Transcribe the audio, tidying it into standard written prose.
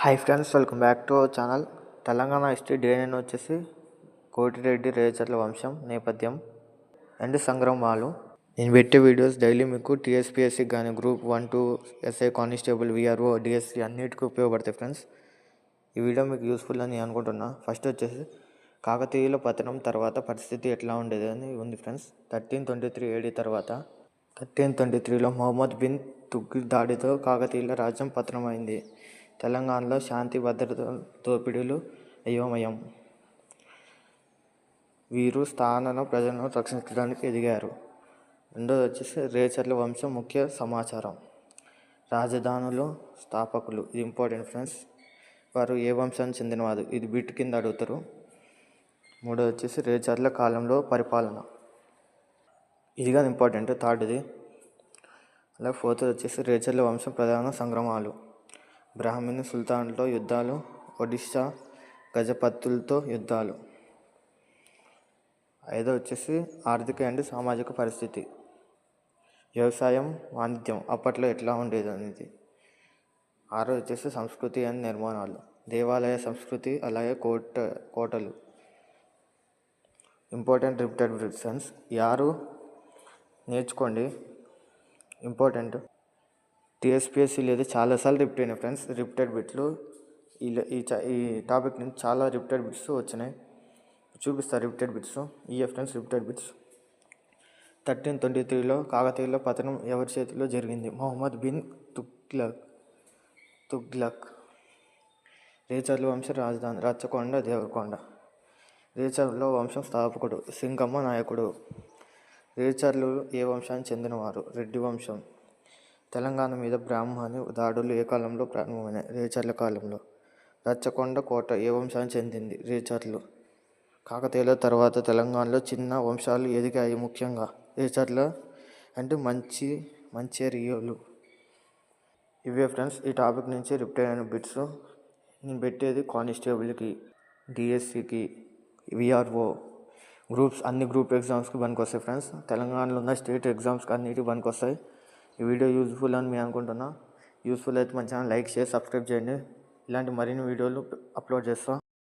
Hi friends, welcome back to our channel. Telangana history day 9 వచ్చేసి కోటిరెడ్డి రేచర్ల వంశం నేపథ్యం అండ్ సంగ్రామాలు. నేను పెట్టే వీడియోస్ డైలీ మీకు టీఎస్పీఎస్సీకి కానీ group 1, 2, SI constable, VRO, DSC అన్నిటికీ ఉపయోగపడతాయి ఫ్రెండ్స్. ఈ వీడియో మీకు యూస్ఫుల్ అని అనుకుంటున్నా. ఫస్ట్ వచ్చేసి కాకతీయుల పతనం తర్వాత పరిస్థితి ఎట్లా ఉండేది అని ఉంది ఫ్రెండ్స్. 1323 AD తర్వాత 1323లో మొహమ్మద్ బిన్ తుగ్లక్ దాడితో కాకతీయుల రాజ్యం పతనమైంది. తెలంగాణలో శాంతి భద్రత దోపిడీలు అయోమయం. వీరు స్థానిక ప్రజలను రక్షించడానికి ఎదిగారు. రెండోది వచ్చేసి రేచర్ల వంశం ముఖ్య సమాచారం. రాజధానులు, స్థాపకులు, ఇది ఇంపార్టెంట్ ఫ్రెండ్స్. వారు ఏ వంశానికి చెందినవారు, ఇది బిట్ కింద అడుగుతారు. మూడోది వచ్చేసి రేచర్ల కాలంలో పరిపాలన, ఇది కానీ ఇంపార్టెంట్ థర్డ్ది. అలాగే ఫోర్త్ వచ్చేసి రేచర్ల వంశం ప్రధాన సంగ్రామాలు. బ్రాహ్మణి సుల్తాన్లతో యుద్ధాలు, ఒడిశా గజపతులతో యుద్ధాలు. ఐదో వచ్చేసి ఆర్థిక అండ్ సామాజిక పరిస్థితి, వ్యవసాయం, వాణిజ్యం అప్పట్లో ఎట్లా ఉండేది అనేది. ఆరో వచ్చేసి సంస్కృతి అండ్ నిర్మాణాలు, దేవాలయ సంస్కృతి, అలాగే కోటలు. Important repeated bricks. ఈ 6 నేర్చుకోండి, ఇంపార్టెంట్. టీఎస్పీఎస్సీ లేదు చాలాసార్లు రిపీట్ అయినాయి ఫ్రెండ్స్. రిపీటెడ్ బిట్లు ఈ టాపిక్ నుంచి చాలా రిపీటెడ్ బిట్స్ వచ్చినాయి. చూపిస్తారు రిపీటెడ్ బిట్స్. ఇయే ఫ్రెండ్స్ రిపీటెడ్ బిట్స్. 1323లో కాకతీయుల పతనం ఎవరి చేతిలో జరిగింది? Mohammed bin Tughlaq. రేచర్ల వంశ రాజధాని రచ్చకొండ, దేవరకొండ. రేచర్ల వంశం స్థాపకుడు సింగమ నాయకుడు. రేచర్లు ఏ వంశానికి చెందినవారు? రెడ్డి వంశం. తెలంగాణ మీద బ్రాహ్మణి దాడులు ఏ కాలంలో ప్రారంభమైనాయి? రేచర్ల కాలంలో. రచ్చకొండ కోట ఏ వంశానికి చెందింది? రేచర్లు. కాకతీయుల తర్వాత తెలంగాణలో చిన్న వంశాలు ఎదిగాయి, ముఖ్యంగా రేచర్ల అండ్ మంచిర్యాలు. ఇవే ఫ్రెండ్స్ ఈ టాపిక్ నుంచి రిపీట్ అయిన బిట్స్. నేను పెట్టేది కానిస్టేబుల్కి, డిఎస్సికి, విఆర్ఓ గ్రూప్స్, అన్ని గ్రూప్ ఎగ్జామ్స్కి పనికొస్తాయి ఫ్రెండ్స్. తెలంగాణలో ఉన్న స్టేట్ ఎగ్జామ్స్కి అన్నిటికి పనికొస్తాయి. ఈ వీడియో యూజ్ఫుల్ అని నేను అనుకుంటున్నా. యూస్ఫుల్ అయితే మన ఛానల్ లైక్ చేసి సబ్స్క్రైబ్ చేయండి. ఇలాంటి మరిన్ని వీడియోలు అప్లోడ్ చేస్తా.